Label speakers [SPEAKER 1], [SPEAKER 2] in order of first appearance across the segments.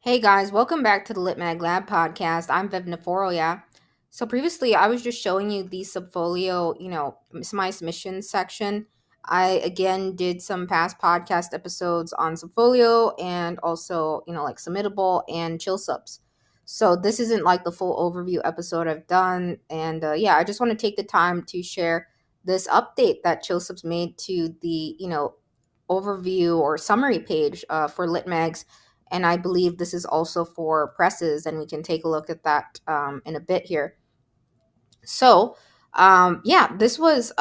[SPEAKER 1] Hey guys, welcome back to the Lit Mag Lab podcast. I'm Viv Naforo, yeah. So previously I was just showing you the subfolio, my submissions section. I again did some past podcast episodes on subfolio and also, like submittable and chill subs. So this isn't like the full overview episode I've done. And yeah, I just want to take the time to share this update that chill subs made to the, overview or summary page for Lit Mags, and I believe this is also for presses, and we can take a look at that in a bit here. So, yeah, this was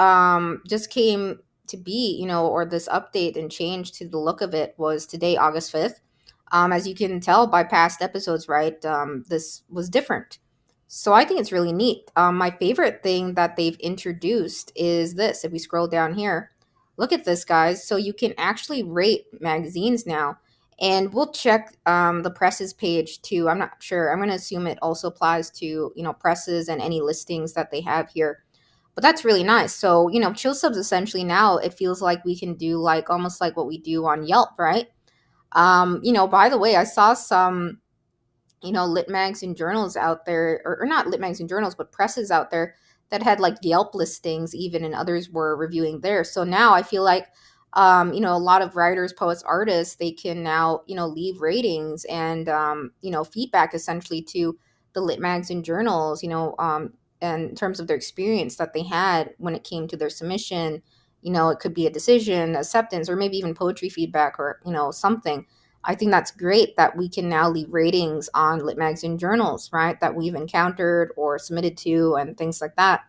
[SPEAKER 1] just came to be, or this update and change to the look of it was today, August 5th. As you can tell by past episodes, right, this was different. So I think it's really neat. My favorite thing that they've introduced is this. If we scroll down here, look at this, guys. So you can actually rate magazines now. And we'll check the presses page too. I'm not sure. I'm going to assume it also applies to, presses and any listings that they have here. But that's really nice. So, chill subs essentially now it feels like we can do like almost like what we do on Yelp, right? By the way, I saw some, lit mags and journals out there, or not lit mags and journals, but presses out there that had like Yelp listings even, and others were reviewing there. So now I feel like, a lot of writers, poets, artists, they can now, leave ratings and, feedback essentially to the lit mags and journals, and in terms of their experience that they had when it came to their submission. It could be a decision, acceptance, or maybe even poetry feedback or, something. I think that's great that we can now leave ratings on lit magazine journals, right? That we've encountered or submitted to and things like that.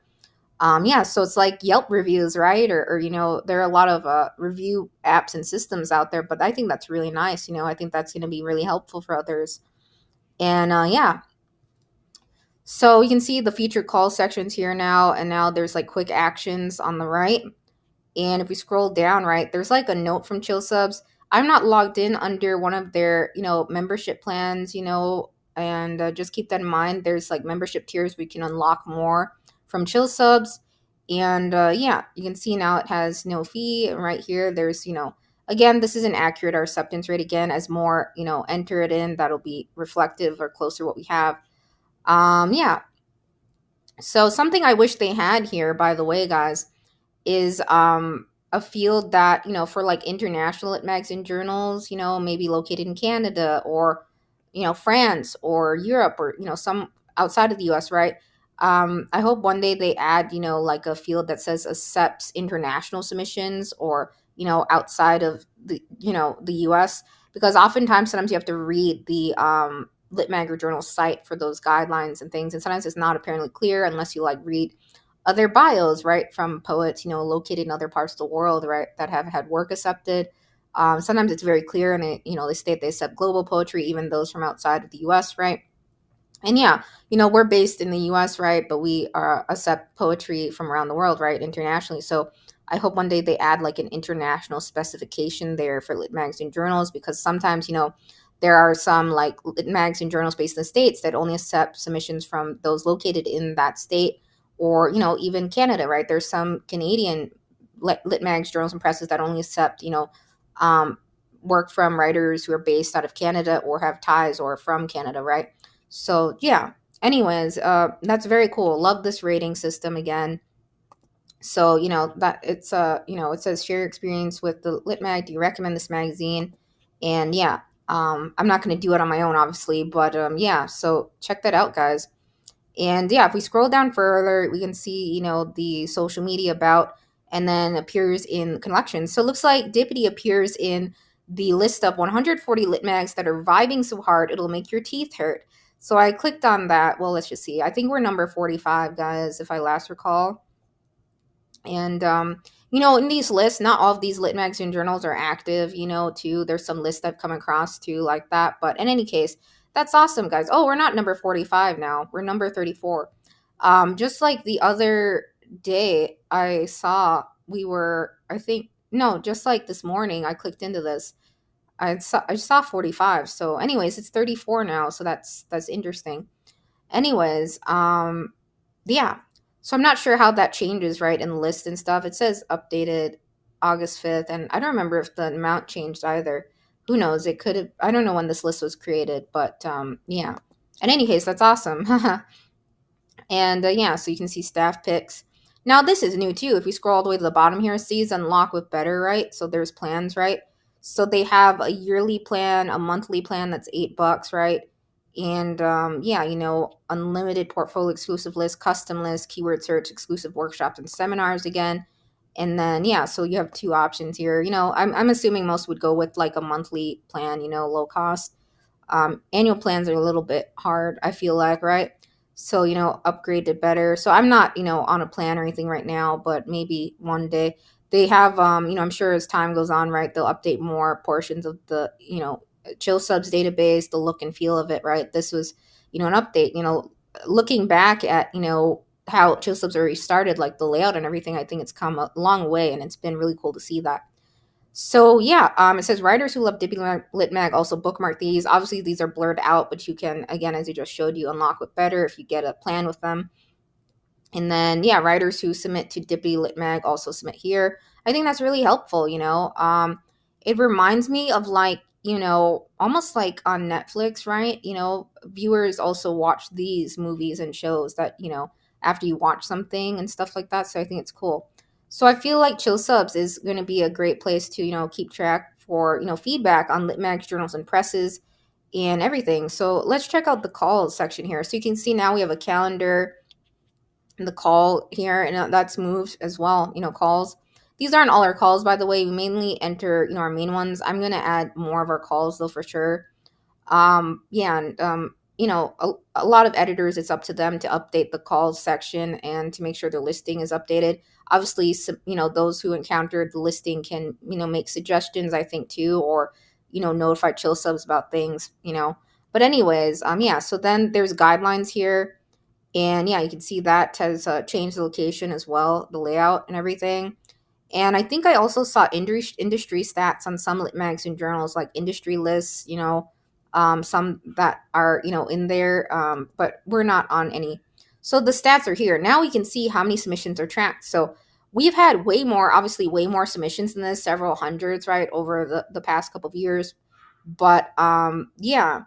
[SPEAKER 1] Yeah, so it's like Yelp reviews, right? Or there are a lot of review apps and systems out there, but I think that's really nice. I think that's going to be really helpful for others. And yeah, so you can see the featured call sections here now, and now there's like quick actions on the right. And if we scroll down, right, there's like a note from Chill Subs. I'm not logged in under one of their, membership plans, and just keep that in mind. There's like membership tiers we can unlock more from Chill Subs. And yeah, you can see now it has no fee. And right here, there's, again, this isn't accurate. Our acceptance rate, again, as more, enter it in, that'll be reflective or closer to what we have. Yeah. So something I wish they had here, by the way, guys, is a field that, for like international lit mags and journals, maybe located in Canada or, France or Europe or, some outside of the US, right? I hope one day they add, like a field that says accepts international submissions or, outside of the US, because oftentimes sometimes you have to read the lit mag or journal site for those guidelines and things, and sometimes it's not apparently clear unless you like read other bios, right, from poets, located in other parts of the world, right, that have had work accepted. Sometimes it's very clear, and they state they accept global poetry, even those from outside of the U.S., right? And yeah, we're based in the U.S., right, but we accept poetry from around the world, right, internationally. So I hope one day they add like an international specification there for lit magazine journals, because sometimes, there are some like lit magazine journals based in the States that only accept submissions from those located in that state, or, even Canada, right? There's some Canadian lit mags, journals, and presses that only accept, um, work from writers who are based out of Canada or have ties or from Canada, right? So yeah. Anyways, that's very cool. Love this rating system again. So that it's it says share your experience with the lit mag. Do you recommend this magazine? And yeah, I'm not going to do it on my own, obviously, but yeah. So check that out, guys. And yeah, if we scroll down further, we can see, the social media about, and then appears in collections. So it looks like Dippity appears in the list of 140 lit mags that are vibing so hard it'll make your teeth hurt. So I clicked on that. Well, let's just see. I think we're number 45, guys, if I last recall. And in these lists, not all of these lit magazine journals are active, too. There's some lists I've come across too like that. But in any case, that's awesome, guys. Oh, we're not number 45 now. We're number 34. Just like the other day I saw we were, I think, no, just like this morning I clicked into this. I saw 45. So anyways, it's 34 now, so that's interesting. Anyways, yeah. So I'm not sure how that changes, right, in the list and stuff. It says updated August 5th, and I don't remember if the amount changed either. who knows? It could have. I don't know when this list was created, but yeah. In any case, that's awesome. And yeah, so you can see staff picks. Now this is new too. If we scroll all the way to the bottom here, sees unlock with better, right? So there's plans, right? So they have a yearly plan, a monthly plan that's $8, right? And yeah, unlimited portfolio exclusive list, custom list, keyword search, exclusive workshops and seminars again. And then yeah, so you have two options here. I'm assuming most would go with like a monthly plan, low cost. Annual plans are a little bit hard, I feel like, right? So, upgrade to better. So I'm not, on a plan or anything right now, but maybe one day they have, I'm sure as time goes on, right, they'll update more portions of the, Chill Subs database, the look and feel of it, right? This was, an update, looking back at, how Chill Subs already started, like the layout and everything, I think it's come a long way and it's been really cool to see that. So yeah, it says writers who love Dippy Lit Mag also bookmark these. Obviously, these are blurred out, but you can, again, as you just showed, you unlock with better if you get a plan with them. And then yeah, writers who submit to Dippy Lit Mag also submit here. I think that's really helpful. It reminds me of like almost like on Netflix, right? Viewers also watch these movies and shows that after you watch something and stuff like that. So I think it's cool. So I feel like Chill Subs is going to be a great place to keep track for feedback on Lit Mag's journals and presses and everything. So let's check out the calls section here. So you can see now we have a calendar, the call here, and that's moved as well. Calls, these aren't all our calls, by the way. We mainly enter our main ones. I'm going to add more of our calls though, for sure. Yeah, and a lot of editors, it's up to them to update the calls section and to make sure the listing is updated. Obviously, those who encountered the listing can make suggestions, I think, too, or notify Chill Subs about things. But anyways, yeah, so then there's guidelines here. And yeah, you can see that has changed the location as well, the layout and everything. And I think I also saw industry stats on some lit magazine journals, like industry lists, some that are, in there, but we're not on any. So the stats are here. Now we can see how many submissions are tracked. So we've had obviously way more submissions than this, several hundreds, right, over the past couple of years. But yeah,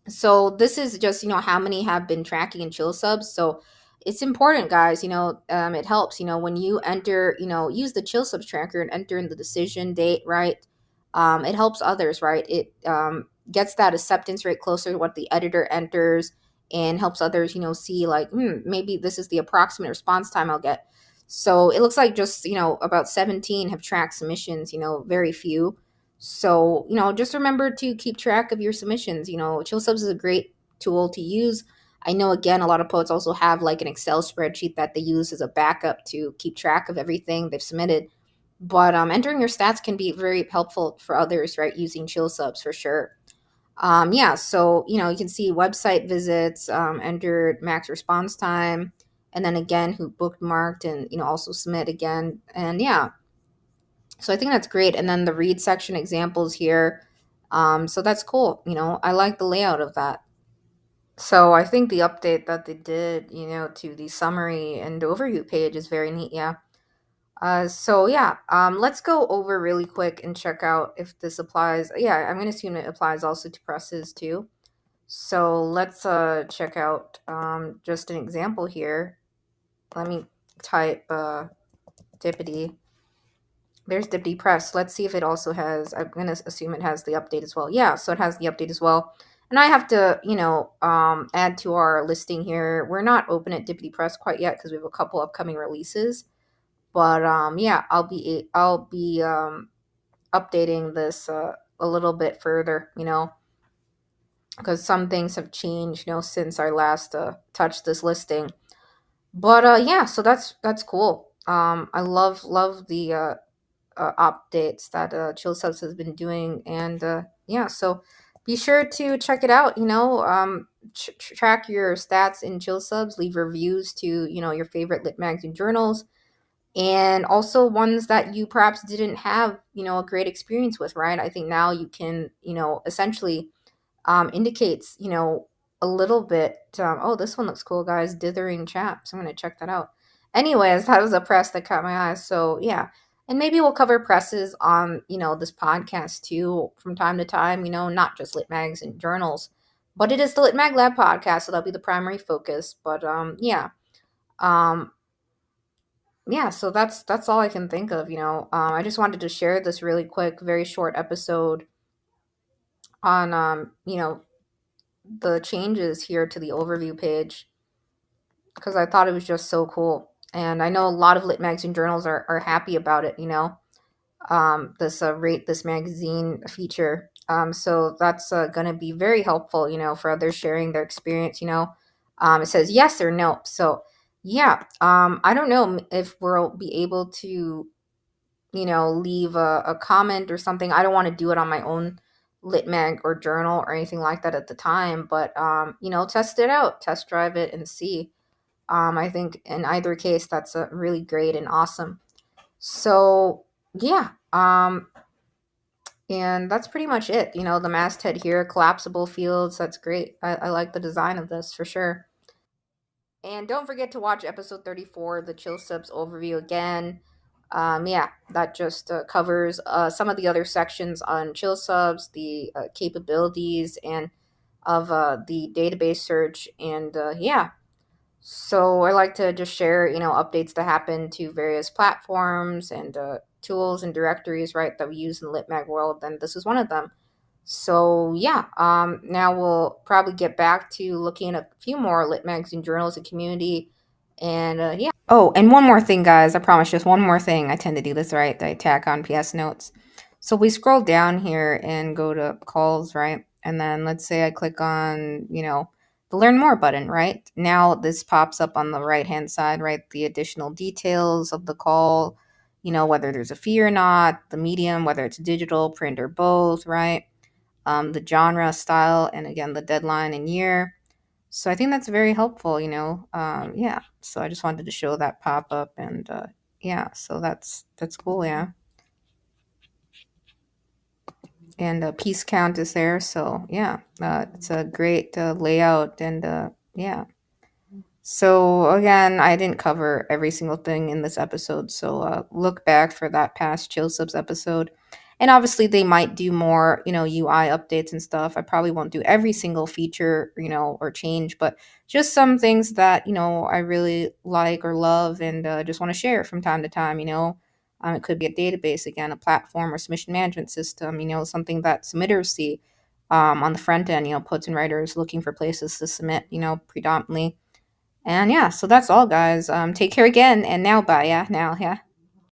[SPEAKER 1] so this is just how many have been tracking in Chill Subs. So it's important, guys. It helps when you enter, use the Chill Subs tracker and enter in the decision date, right? It helps others, right? It gets that acceptance rate closer to what the editor enters and helps others see like maybe this is the approximate response time I'll get. So it looks like just about 17 have tracked submissions, very few. So, just remember to keep track of your submissions. Chill Subs is a great tool to use. I know, again, a lot of poets also have like an Excel spreadsheet that they use as a backup to keep track of everything they've submitted. But entering your stats can be very helpful for others, right? Using Chill Subs for sure. Yeah, so, you can see website visits, entered max response time, and then again, who bookmarked and, also submit again. And yeah, so I think that's great. And then the read section examples here. So that's cool. I like the layout of that. So I think the update that they did, to the summary and overview page is very neat. Yeah. So yeah, let's go over really quick and check out if this applies. Yeah, I'm going to assume it applies also to presses too. So let's check out just an example here. Let me type Dippity. There's Dippity Press. Let's see if it also has, I'm going to assume it has the update as well. Yeah, so it has the update as well. And I have to, add to our listing here. We're not open at Dippity Press quite yet because we have a couple upcoming releases. But yeah, I'll be updating this a little bit further, because some things have changed, since I last touched this listing. But yeah, so that's cool. I love the updates that Chill Subs has been doing, and yeah, so be sure to check it out. Track your stats in Chill Subs, leave reviews to your favorite lit magazine journals, and also ones that you perhaps didn't have a great experience with. Right, I think now you can essentially indicates a little bit. Oh, this one looks cool, guys. Dithering chaps. I'm gonna check that out. Anyways, that was a press that caught my eye. So yeah, And maybe we'll cover presses on, this podcast too from time to time, not just lit mags and journals, but it is the Lit Mag Lab podcast, so that'll be the primary focus. But yeah. Um yeah, so that's all I can think of, I just wanted to share this really quick, very short episode on the changes here to the overview page because I thought it was just so cool. And I know a lot of lit magazine journals are happy about it, this rate this magazine feature. So that's going to be very helpful, for others sharing their experience. It says yes or no. So yeah, I don't know if we'll be able to, leave a comment or something. I don't want to do it on my own lit mag or journal or anything like that at the time, but test it out, test drive it, and see. I think in either case, that's really great and awesome. So yeah, and that's pretty much it. The masthead here, collapsible fields. That's great. I like the design of this for sure. And don't forget to watch episode 34, the chill subs overview again. Yeah, that just covers some of the other sections on chill subs, the capabilities, and of the database search. And yeah, so I like to just share, updates that happen to various platforms and tools and directories, right, that we use in the LitMag world. And this is one of them. So yeah, now we'll probably get back to looking at a few more lit magazine journals and community. And yeah. Oh, and one more thing, guys. I promise, just one more thing. I tend to do this, right? I tack on PS notes. So we scroll down here and go to calls, right? And then let's say I click on, the learn more button, right? Now this pops up on the right hand side, right? The additional details of the call, whether there's a fee or not, the medium, whether it's digital, print, or both, right? The genre, style, and again, the deadline and year. So I think that's very helpful, yeah. So I just wanted to show that pop up, and yeah, so that's cool, yeah. And piece count is there, so yeah, it's a great layout, and yeah. So again, I didn't cover every single thing in this episode, so look back for that past Chill Subs episode. And obviously they might do more, UI updates and stuff. I probably won't do every single feature, or change, but just some things that, I really like or love and just want to share from time to time, it could be a database, again, a platform or submission management system, something that submitters see on the front end, posts and writers looking for places to submit, predominantly. And yeah, so that's all, guys. Take care again. And now, bye. Yeah, now, yeah.